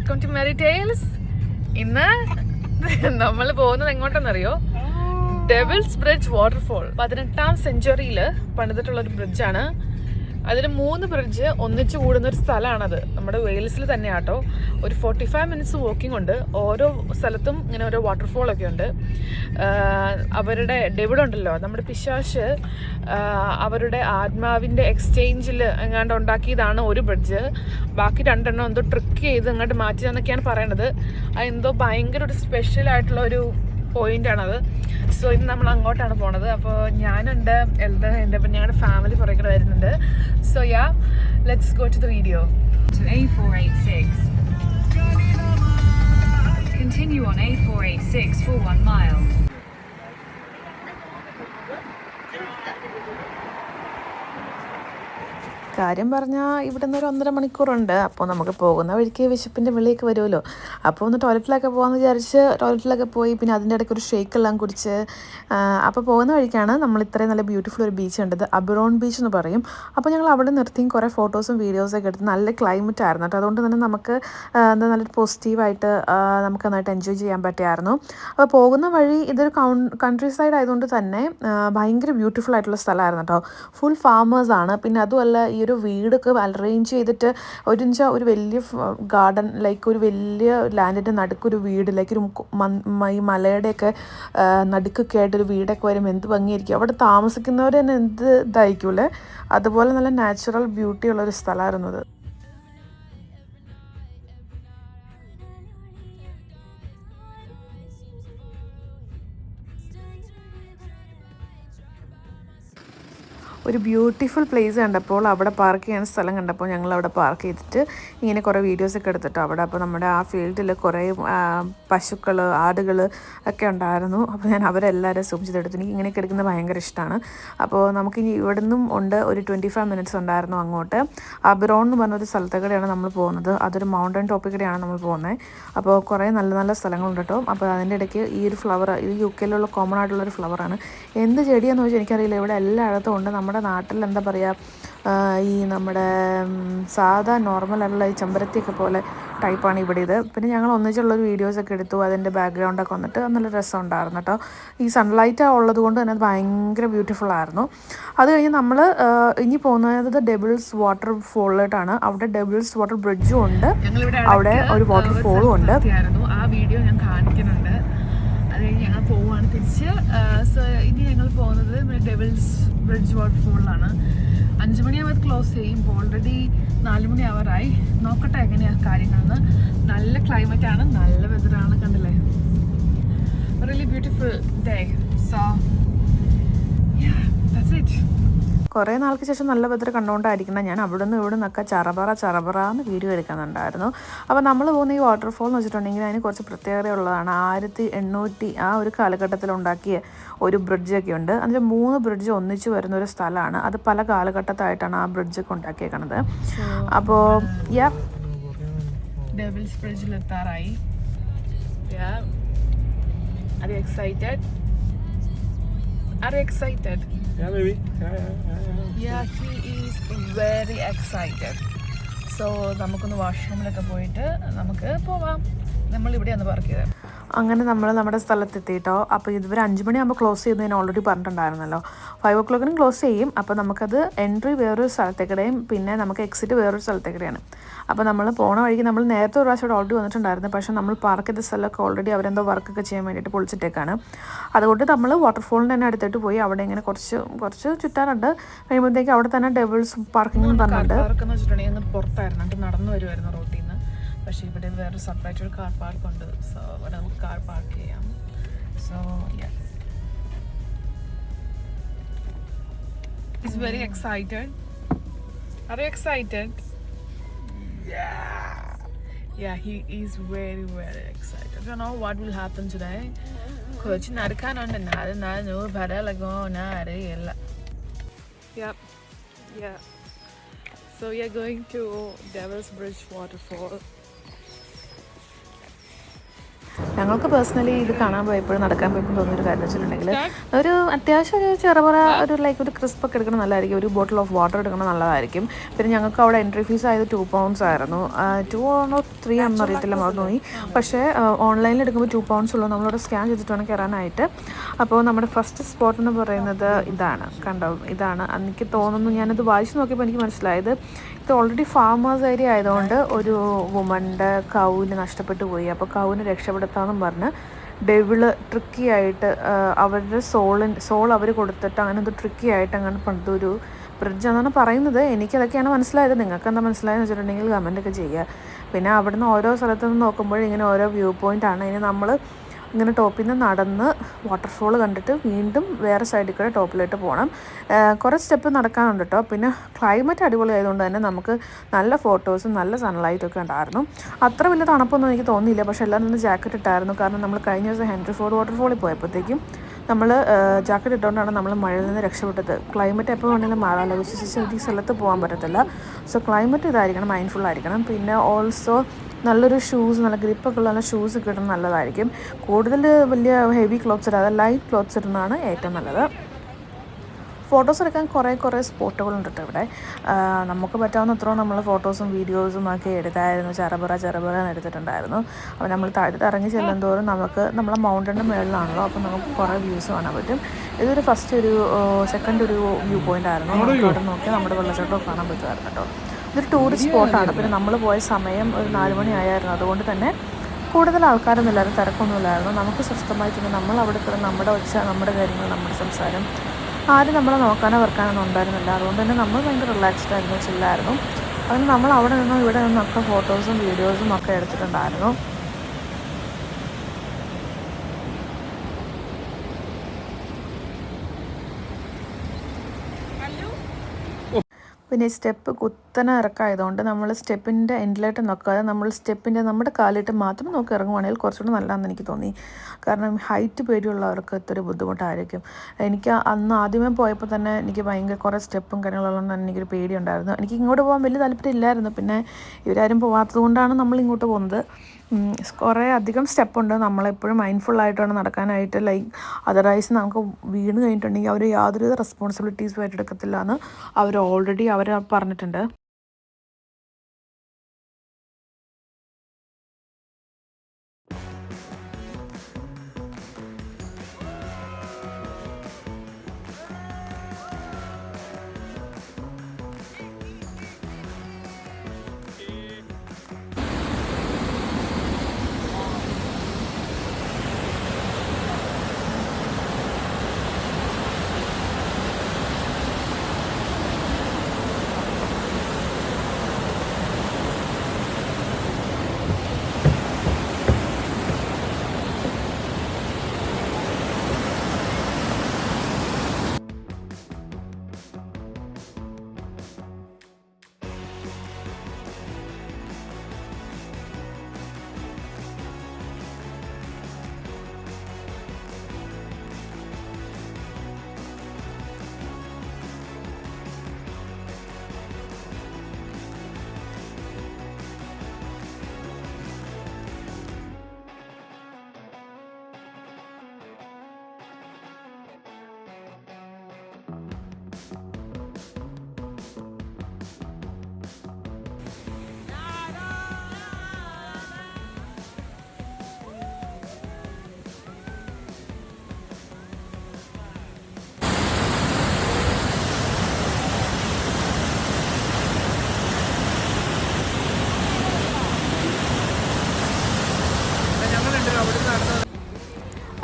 Welcome to Maria tales. ഇന്ന് നമ്മൾ പോകുന്നത് എങ്ങോട്ടെന്നറിയോ? Devil's Bridge waterfall. 18ാം സെഞ്ചുറിയിൽ പണിതിട്ടുള്ള ഒരു ബ്രിഡ്ജാണ്. അതിൽ 3 ബ്രിഡ്ജ് ഒന്നിച്ചു കൂടുന്ന ഒരു സ്ഥലമാണത്. നമ്മുടെ വെയിൽസിൽ തന്നെയാട്ടോ. ഒരു 45 മിനിറ്റ്സ് വാക്കിംഗ് ഉണ്ട്. ഓരോ സ്ഥലത്തും ഇങ്ങനെ ഓരോ വാട്ടർഫോളൊക്കെ ഉണ്ട്. അവരുടെ ഡെവിഡ് ഉണ്ടല്ലോ, നമ്മുടെ പിശാശ്, അവരുടെ ആത്മാവിൻ്റെ എക്സ്ചേഞ്ചിൽ എങ്ങാണ്ട് ഉണ്ടാക്കിയതാണ് ഒരു ബ്രിഡ്ജ്. ബാക്കി 2 എന്തോ ട്രിക്ക് ചെയ്ത് അങ്ങോട്ട് മാറ്റിയതെന്നൊക്കെയാണ് പറയണത്. അതെന്തോ ഭയങ്കര ഒരു സ്പെഷ്യലായിട്ടുള്ള ഒരു പോയിന്റാണത്. സോ ഇന്ന് നമ്മൾ അങ്ങോട്ടാണ് പോണത്. അപ്പോൾ ഞാനുണ്ട്, എൻ്റെ ഞങ്ങളുടെ ഫാമിലി പുറകെ വരുന്നുണ്ട്. So yeah, let's go to the video. A486. Continue on A486 for 1 mile. കാര്യം പറഞ്ഞാൽ ഇവിടെ നിന്ന് ഒരു 1.5 മണിക്കൂറുണ്ട്. അപ്പോൾ നമുക്ക് പോകുന്ന വഴിക്ക് വിശപ്പിൻ്റെ വെളിയൊക്കെ വരുമല്ലോ. അപ്പോൾ ഒന്ന് ടോയ്ലറ്റിലൊക്കെ പോകാമെന്ന് വിചാരിച്ച് ടോയ്ലറ്റിലൊക്കെ പോയി. പിന്നെ അതിൻ്റെ ഇടയ്ക്ക് ഒരു ഷേക്കെല്ലാം കുടിച്ച് അപ്പോൾ പോകുന്ന വഴിക്കാണ് നമ്മൾ ഇത്രയും നല്ല ബ്യൂട്ടിഫുൾ ഒരു ബീച്ച് ഉണ്ടത്. അബിറോൺ ബീച്ച് എന്ന് പറയും. അപ്പോൾ ഞങ്ങൾ അവിടെ നിർത്തിയും കുറേ ഫോട്ടോസും വീഡിയോസൊക്കെ എടുത്ത് നല്ല ക്ലൈമറ്റ് ആയിരുന്നു കേട്ടോ. അതുകൊണ്ട് തന്നെ നമുക്ക് നല്ലൊരു പോസിറ്റീവായിട്ട് നമുക്ക് നന്നായിട്ട് എൻജോയ് ചെയ്യാൻ പറ്റിയായിരുന്നു. അപ്പോൾ പോകുന്ന വഴി ഇതൊരു കൺട്രി സൈഡ് ആയതുകൊണ്ട് തന്നെ ഭയങ്കര ബ്യൂട്ടിഫുൾ ആയിട്ടുള്ള സ്ഥലമായിരുന്നു കേട്ടോ. ഫുൾ ഫാമേഴ്സാണ്. പിന്നെ അതുമല്ല, ഈ ഒരു വീടൊക്കെ അറേഞ്ച് ചെയ്തിട്ട് ഒരു വലിയ ഗാർഡൻ, ലൈക്ക് ഒരു വലിയ ലാൻഡിൻ്റെ നടുക്കൊരു വീട്, ലൈക്ക് ഒരു ഈ മലയുടെയൊക്കെ നടുക്കൊക്കെ ആയിട്ടൊരു വീടൊക്കെ വരുമ്പോൾ എന്ത് ഭംഗിയായിരിക്കും. അവിടെ താമസിക്കുന്നവർ തന്നെ എന്ത് ഇതായിരിക്കുമല്ലേ. അതുപോലെ നല്ല നാച്ചുറൽ ബ്യൂട്ടി ഉള്ളൊരു സ്ഥലമായിരുന്നു അത്. ഒരു ബ്യൂട്ടിഫുൾ പ്ലേസ് കണ്ടപ്പോൾ, അവിടെ പാർക്ക് ചെയ്യാൻ സ്ഥലം കണ്ടപ്പോൾ ഞങ്ങൾ അവിടെ പാർക്ക് ചെയ്തിട്ട് ഇങ്ങനെ കുറേ വീഡിയോസൊക്കെ എടുത്തിട്ട് അവിടെ. അപ്പോൾ നമ്മുടെ ആ ഫീൽഡിൽ കുറേ പശുക്കൾ, ആടുകൾ ഒക്കെ ഉണ്ടായിരുന്നു. അപ്പോൾ ഞാൻ അവരെല്ലാവരും സൂം ചെയ്തെടുത്തു. എനിക്ക് ഇങ്ങനെയൊക്കെ എടുക്കുന്നത് ഭയങ്കര ഇഷ്ടമാണ്. അപ്പോൾ നമുക്കിനി ഇവിടെ നിന്നും ഉണ്ട് ഒരു 25 മിനിറ്റ്സ് ഉണ്ടായിരുന്നു അങ്ങോട്ട്. അബിറോൺ എന്ന് പറഞ്ഞൊരു സ്ഥലത്തേക്കൂടെയാണ് നമ്മൾ പോകുന്നത്. അതൊരു മൗണ്ടൻ ടോപ്പിക്കൂടെയാണ് നമ്മൾ പോകുന്നത്. അപ്പോൾ കുറേ നല്ല നല്ല സ്ഥലങ്ങളുണ്ട് കേട്ടോ. അപ്പോൾ അതിൻ്റെ ഇടയ്ക്ക് ഈ ഒരു ഫ്ലവർ, ഇത് UK കോമൺ ആയിട്ടുള്ളൊരു ഫ്ലവറാണ്. എന്ത് ചെടിയാണെന്ന് ചോദിച്ചാൽ എനിക്കറിയില്ല. ഇവിടെ എല്ലായിടത്തും ഉണ്ട്. നമ്മുടെ നാട്ടിൽ എന്താ പറയുക, ഈ നമ്മുടെ സാധാ നോർമലായിട്ടുള്ള ഈ ചെമ്പരത്തിയൊക്കെ പോലെ ടൈപ്പാണ് ഇവിടെ ഇത്. പിന്നെ ഞങ്ങൾ ഒന്നിച്ചുള്ളൊരു വീഡിയോസൊക്കെ എടുത്തു. അതിൻ്റെ ബാക്ക്ഗ്രൗണ്ടൊക്കെ വന്നിട്ട് നല്ല രസം ഉണ്ടായിരുന്നു കേട്ടോ. ഈ സൺലൈറ്റ് ഉള്ളത് കൊണ്ട് തന്നെ അത് ഭയങ്കര ബ്യൂട്ടിഫുൾ ആയിരുന്നു. അത് കഴിഞ്ഞ് നമ്മൾ ഇനി പോകുന്നത് ഡെവിൾസ് വാട്ടർ ഫോളിലോട്ടാണ്. അവിടെ ഡെവിൾസ് വാട്ടർ ബ്രിഡ്ജും ഉണ്ട്, അവിടെ ഒരു വാട്ടർ ഫോളും ഉണ്ട്. ആ വീഡിയോ ഞാൻ കാണിക്കുന്നുണ്ട്. അത് കഴിഞ്ഞ് ഞങ്ങൾ പോവുകയാണ് തിരിച്ച്. സോ ഇനി ഞങ്ങൾ പോകുന്നത് ഡെവിൾസ് ബ്രിഡ്ജ് വാട്ടർഫോളിലാണ്. 5 മണിയാകുമ്പോൾ ക്ലോസ് ചെയ്യും. ഇപ്പോൾ ഓൾറെഡി 4 മണി ആവാറായി. നോക്കട്ടെ എങ്ങനെയാണ് കാര്യങ്ങളെന്ന്. നല്ല ക്ലൈമറ്റാണ്, നല്ല വെതറാണ്. കണ്ടില്ലേ, really beautiful day. So that's it. കുറേ നാൾക്ക് ശേഷം നല്ല വെതർ കണ്ടുകൊണ്ടായിരിക്കണം ഞാൻ അവിടെ നിന്ന് ഇവിടെ നിന്നൊക്കെ ചറബറാന്ന് വീഡിയോ എടുക്കുന്നുണ്ടായിരുന്നു. അപ്പോൾ നമ്മൾ പോകുന്ന ഈ വാട്ടർഫോൾ എന്ന് വെച്ചിട്ടുണ്ടെങ്കിൽ അതിന് കുറച്ച് പ്രത്യേകതയുള്ളതാണ്. 1800 ആ ഒരു കാലഘട്ടത്തിൽ ഉണ്ടാക്കിയ ഒരു ബ്രിഡ്ജൊക്കെ ഉണ്ട്. അതിൽ 3 ബ്രിഡ്ജ് ഒന്നിച്ച് വരുന്ന ഒരു സ്ഥലമാണ്. അത് പല കാലഘട്ടത്തായിട്ടാണ് ആ ബ്രിഡ്ജൊക്കെ ഉണ്ടാക്കിയേക്കണത്. അപ്പോൾ ഡെവിൾസ് ബ്രിഡ്ജിൽ എത്താറായി. Are you excited? Are you excited? Yeah, baby. Yeah, he is very excited. So നമുക്കൊന്ന് വാഷ്റൂമിലൊക്കെ പോയിട്ട് നമുക്ക് പോവാം. നമ്മളിവിടെയാണ് പാർക്ക് ചെയ്തത്. അങ്ങനെ നമ്മൾ നമ്മുടെ സ്ഥലത്തെത്തിയിട്ടോ. അപ്പോൾ ഇതുവരെ 5 മണിയാകുമ്പോൾ ക്ലോസ് ചെയ്യുന്നത് ഞാൻ ഓൾറെഡി പറഞ്ഞിട്ടുണ്ടായിരുന്നല്ലോ. 5 o'clock ക്ലോസ് ചെയ്യും. അപ്പോൾ നമുക്കത് എൻട്രി വേറൊരു സ്ഥലത്തേക്കിടെയും പിന്നെ നമുക്ക് എക്സിറ്റ് വേറൊരു സ്ഥലത്തേക്കിടെയാണ്. അപ്പോൾ നമ്മൾ പോണ വഴിക്ക് നമ്മൾ നേരത്തെ ഒരു പ്രാവശ്യം ഓൾറെഡി വന്നിട്ടുണ്ടായിരുന്നു. പക്ഷേ നമ്മൾ പാർക്ക് ചെയ്ത സ്ഥലമൊക്കെ ഓൾറെഡി അവരെന്തോ വർക്കൊക്കെ ചെയ്യാൻ വേണ്ടിയിട്ട് പൊളിച്ചിട്ടേക്കാണ്. അതുകൊണ്ട് നമ്മൾ വാട്ടർഫോളിൻ്റെ തന്നെ അടുത്തോട്ട് പോയി. അവിടെ ഇങ്ങനെ കുറച്ച് ചുറ്റാനുണ്ട്. കഴിയുമ്പോഴത്തേക്ക് അവിടെ തന്നെ ഡെവിൾസ് പാർക്കിംഗ് പറഞ്ഞിട്ടുണ്ട്. പാർക്കെന്ന് വെച്ചിട്ടുണ്ടെങ്കിൽ പുറത്തായിരുന്നു, എന്നിട്ട് നടന്നു വരുമായിരുന്നു റോട്ടിൽ നിന്ന്. പക്ഷേ ഇവിടെ വേറെ സെപ്പറേറ്റ് ഒരു കാർ പാർക്ക് ഉണ്ട്. സോ ഇവിടെ നമുക്ക് കാർ പാർക്ക് ചെയ്യാം. So yes, he's very excited. Are you excited? Yeah, he is very excited. You know what will happen today? Coach നടക്കാനുണ്ട്. നാല് ഭരലോ അറിയില്ല. Yeah. So we are going to Devil's Bridge waterfall. ഞങ്ങൾക്ക് personally ഇത് കാണാൻ പോയപ്പോഴും നടക്കാൻ പോയപ്പോഴും തോന്നിയൊരു കാര്യം വെച്ചിട്ടുണ്ടെങ്കിൽ ഒരു അത്യാവശ്യം ഒരു ചെറുപറ ഒരു ലൈക്ക് ഒരു ക്രിസ്പൊക്കെ എടുക്കണം നല്ലതായിരിക്കും, ഒരു ബോട്ടിൽ ഓഫ് വാട്ടർ എടുക്കണം നല്ലതായിരിക്കും. പിന്നെ ഞങ്ങൾക്ക് അവിടെ എൻട്രി ഫീസ് ആയത് £2 ആയിരുന്നു. 2 ആണോ 3 ആണെന്ന് അറിയത്തില്ല, മറന്നു പോയി. പക്ഷേ ഓൺലൈനിൽ എടുക്കുമ്പോൾ £2 ഉള്ളൂ. നമ്മളവിടെ സ്കാൻ ചെയ്തിട്ട് വേണം കയറാനായിട്ട്. അപ്പോൾ നമ്മുടെ ഫസ്റ്റ് സ്പോട്ട് എന്ന് പറയുന്നത് ഇതാണ്, കണ്ടോ, ഇതാണ്. എനിക്ക് തോന്നുന്നു, ഞാനത് വായിച്ച് നോക്കിയപ്പോൾ എനിക്ക് മനസ്സിലായത് ഇത് ഓൾറെഡി ഫാമേഴ്സ് ഏരിയ ആയതുകൊണ്ട് ഒരു വുമൻ്റെ കൗവിന് നഷ്ടപ്പെട്ടു പോയി. അപ്പോൾ കൗവിന് രക്ഷപ്പെടുത്താമെന്നും പറഞ്ഞ് ഡെവിള് ട്രിക്കി ആയിട്ട് അവരുടെ സോൾ അവർ കൊടുത്തിട്ട് അങ്ങനെ എന്തോ ട്രിക്കി ആയിട്ട് അങ്ങനെ പണിതൊരു ബ്രിഡ്ജാണെന്നാണ് പറയുന്നത്. എനിക്കതൊക്കെയാണ് മനസ്സിലായത്. നിങ്ങൾക്ക് എന്താ മനസ്സിലായെന്ന് വെച്ചിട്ടുണ്ടെങ്കിൽ കമൻറ്റൊക്കെ ചെയ്യുക. പിന്നെ അവിടുന്ന് ഓരോ സ്ഥലത്തു നിന്ന് നോക്കുമ്പോൾ ഇങ്ങനെ ഓരോ വ്യൂ പോയിൻ്റാണ്. ഇനി നമ്മൾ ഇങ്ങനെ ടോപ്പിൽ നിന്ന് നടന്ന് വാട്ടർഫോൾ കണ്ടിട്ട് വീണ്ടും വേറെ സൈഡിൽ കൂടെ ടോപ്പിലോട്ട് പോകണം. കുറേ സ്റ്റെപ്പ് നടക്കാനുണ്ട് കേട്ടോ. പിന്നെ ക്ലൈമറ്റ് അടിപൊളി ആയതുകൊണ്ട് തന്നെ നമുക്ക് നല്ല ഫോട്ടോസും നല്ല സൺലൈറ്റൊക്കെ ഉണ്ടായിരുന്നു. അത്ര വലിയ തണുപ്പൊന്നും എനിക്ക് തോന്നിയില്ല. പക്ഷേ എല്ലാവരും നിന്ന് ജാക്കറ്റ് ഇട്ടായിരുന്നു. കാരണം നമ്മൾ കഴിഞ്ഞ ദിവസം ഹെൻറി ഫോർഡ് വാട്ടർഫോളിൽ പോയപ്പോഴത്തേക്കും നമ്മൾ ജാക്കറ്റ് ഇട്ടുകൊണ്ടാണ് നമ്മൾ മഴയിൽ നിന്ന് രക്ഷപ്പെട്ടത്. ക്ലൈമറ്റ് എപ്പോൾ വേണമെങ്കിലും മാറാമല്ലോ, വിശ്വസിച്ച് ഈ സ്ഥലത്ത് പോകാൻ പറ്റത്തില്ല. സോ ക്ലൈമറ്റ് ഇതായിരിക്കണം, മൈൻഡ്ഫുൾ ആയിരിക്കണം. പിന്നെ ഓൾസോ നല്ലൊരു ഷൂസ്, നല്ല ഗ്രിപ്പൊക്കെ ഉള്ള നല്ല ഷൂസ് കിട്ടുന്നത് നല്ലതായിരിക്കും. കൂടുതൽ വലിയ ഹെവി ക്ലോത്ത്സ് ഇടാതെ ലൈറ്റ് ക്ലോത്ത്സ് ഇടുന്നതാണ് ഏറ്റവും നല്ലത്. ഫോട്ടോസ് എടുക്കാൻ കുറേ സ്പോട്ടുകളുണ്ട് കേട്ടോ ഇവിടെ. നമുക്ക് പറ്റാവുന്ന അത്രയും നമ്മൾ ഫോട്ടോസും വീഡിയോസും ഒക്കെ എടുത്തായിരുന്നു. ചെറുപറ എടുത്തിട്ടുണ്ടായിരുന്നു. അപ്പോൾ നമ്മൾ താഴത്ത് ഇറങ്ങി ചെല്ലുന്തോറും നമുക്ക് നമ്മളെ മൗണ്ടൻ്റെ മുകളിലാണല്ലോ, അപ്പോൾ നമുക്ക് കുറേ വ്യൂസ് കാണാൻ പറ്റും. ഇതൊരു ഫസ്റ്റ് ഒരു സെക്കൻഡ് ഒരു വ്യൂ പോയിൻ്റ് ആയിരുന്നു. നമുക്ക് അവിടെ നോക്കിയാൽ നമ്മുടെ വെള്ളച്ചാട്ടമൊക്കെ കാണാൻ പറ്റുമായിരുന്നു കേട്ടോ. ഇതൊരു ടൂറിസ്റ്റ് സ്പോട്ടാണ്. പിന്നെ നമ്മൾ പോയ സമയം ഒരു 4 മണി ആയിരുന്നു. അതുകൊണ്ട് തന്നെ കൂടുതൽ ആൾക്കാരൊന്നും ഇല്ലായിരുന്നു, തിരക്കൊന്നുമില്ലായിരുന്നു. നമുക്ക് സ്വസ്ഥമായി തന്നെ നമ്മൾ അവിടെ കിടന്ന് നമ്മുടെ ഒച്ച, നമ്മുടെ കാര്യങ്ങൾ, നമ്മുടെ സംസാരം, ആരും നമ്മളെ നോക്കാനോ വെറുക്കാനൊന്നും ഉണ്ടായിരുന്നില്ല. അതുകൊണ്ട് തന്നെ നമ്മൾ ഭയങ്കര റിലാക്സ്ഡ് ആയിരുന്നു, ചില്ലായിരുന്നു. അതുകൊണ്ട് നമ്മൾ അവിടെ നിന്നും ഇവിടെ നിന്നൊക്കെ ഫോട്ടോസും വീഡിയോസും ഒക്കെ എടുത്തിട്ടുണ്ടായിരുന്നു. പിന്നെ സ്റ്റെപ്പ് കുത്തനെ ഇറക്കമായതുകൊണ്ട് നമ്മൾ സ്റ്റെപ്പിൻ്റെ എൻഡിലായിട്ട് നോക്കാതെ നമ്മൾ നമ്മുടെ കാലിട്ട് മാത്രം നോക്കി ഇറങ്ങുവാണെങ്കിൽ കുറച്ചുകൂടി നല്ലതാണെന്ന് എനിക്ക് തോന്നി. കാരണം ഹൈറ്റ് പേടിയുള്ളവർക്ക് ഇത്തിരി ബുദ്ധിമുട്ടായിരിക്കും. എനിക്ക് അന്ന് ആദ്യമേ പോയപ്പോൾ തന്നെ എനിക്ക് ഭയങ്കര കുറേ സ്റ്റെപ്പും കാര്യങ്ങളുള്ളതുകൊണ്ട് തന്നെ എനിക്കൊരു പേടിയുണ്ടായിരുന്നു. എനിക്ക് ഇങ്ങോട്ട് പോകാൻ വലിയ താല്പര്യമില്ലായിരുന്നു. പിന്നെ ഇവരാരും പോകാത്തത് കൊണ്ടാണ് നമ്മൾ ഇങ്ങോട്ട് പോകുന്നത്. കുറേ അധികം സ്റ്റെപ്പുണ്ട്. നമ്മളെപ്പോഴും മൈൻഡ്ഫുള്ളായിട്ടാണ് നടക്കാനായിട്ട്. ലൈക്ക് അതർവൈസ് നമുക്ക് വീണ് കഴിഞ്ഞിട്ടുണ്ടെങ്കിൽ അവർ യാതൊരു റെസ്പോൺസിബിലിറ്റീസും ഏറ്റെടുക്കത്തില്ല എന്ന് അവർ ഓൾറെഡി അവർ പറഞ്ഞിട്ടുണ്ട്.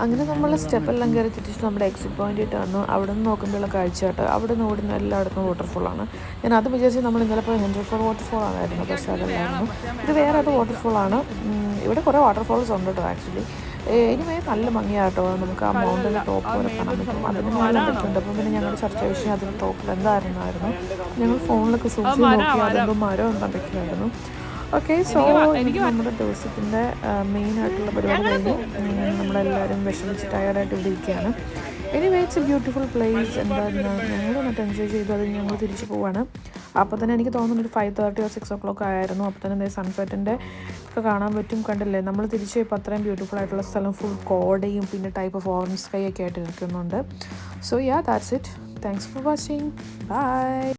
അങ്ങനെ നമ്മൾ സ്റ്റെപ്പെല്ലാം കയറി തിരിച്ച് നമ്മുടെ എക്സിറ്റ് പോയിൻ്റിട്ട് വന്നു. അവിടെ നിന്ന് നോക്കുമ്പോഴുള്ള കാഴ്ച കേട്ടോ, അവിടെ നിന്ന് ഓടുന്ന എല്ലായിടത്തും വാട്ടർഫോളാണ്. ഞാൻ അത് വിചാരിച്ച് നമ്മൾ ഇന്നലെ പോയി ഹെൻറി ഫോർഡ് വാട്ടർഫോൾ ആയിരുന്നു, പക്ഷേ അതല്ലായിരുന്നു. ഇത് വേറെ ഒരു വാട്ടർഫോളാണ്. ഇവിടെ കുറേ വാട്ടർഫോൾസ് ഉണ്ട് കേട്ടോ ആക്ച്വലി. എനിവേ നല്ല ഭംഗിയാട്ടോ. നമുക്ക് ആ മൗണ്ടിൻ്റെ ടോപ്പ് വരെ കാണാൻ പറ്റും. അതിന് മേലെ പറ്റുന്നുണ്ട്. അപ്പം പിന്നെ ഞങ്ങളുടെ ചർച്ച വിഷയം അതിൻ്റെ ടോപ്പിൽ എന്തായിരുന്നായിരുന്നു. ഞങ്ങൾ ഫോണിലൊക്കെ സൂക്ഷിച്ച് നോക്കി അതെന്തോ മരം എന്തൊക്കെയായിരുന്നു. ഓക്കെ, സോ എനിക്ക് നമ്മുടെ ദിവസത്തിൻ്റെ മെയിനായിട്ടുള്ള പരിപാടി കഴിഞ്ഞു. നമ്മളെല്ലാവരും വിഷമിച്ച് ടയർഡായിട്ട് ഇവിടെ ഇരിക്കുകയാണ്. Anyway it's A beautiful place. എന്തായിരുന്നു, ഞങ്ങൾ നന്നായിട്ട് എൻജോയ് ചെയ്തു. അത് ഞങ്ങൾ തിരിച്ചു പോവാണ്. അപ്പോൾ തന്നെ എനിക്ക് തോന്നുന്നു ഒരു 5:30 or 6 o'clock ആയിരുന്നു. അപ്പോൾ തന്നെ സൺസെറ്റിൻ്റെ ഒക്കെ കാണാൻ പറ്റും. കണ്ടില്ലേ, നമ്മൾ തിരിച്ചു പോയപ്പോൾ അത്രയും ബ്യൂട്ടിഫുൾ ആയിട്ടുള്ള സ്ഥലം ഫുൾ കോടയും പിന്നെ ടൈപ്പ് ഓഫ് ഓറഞ്ച് സ്കൈ ഒക്കെ ആയിട്ട് നിൽക്കുന്നുണ്ട്. So yeah, that's it. Thanks for watching. By.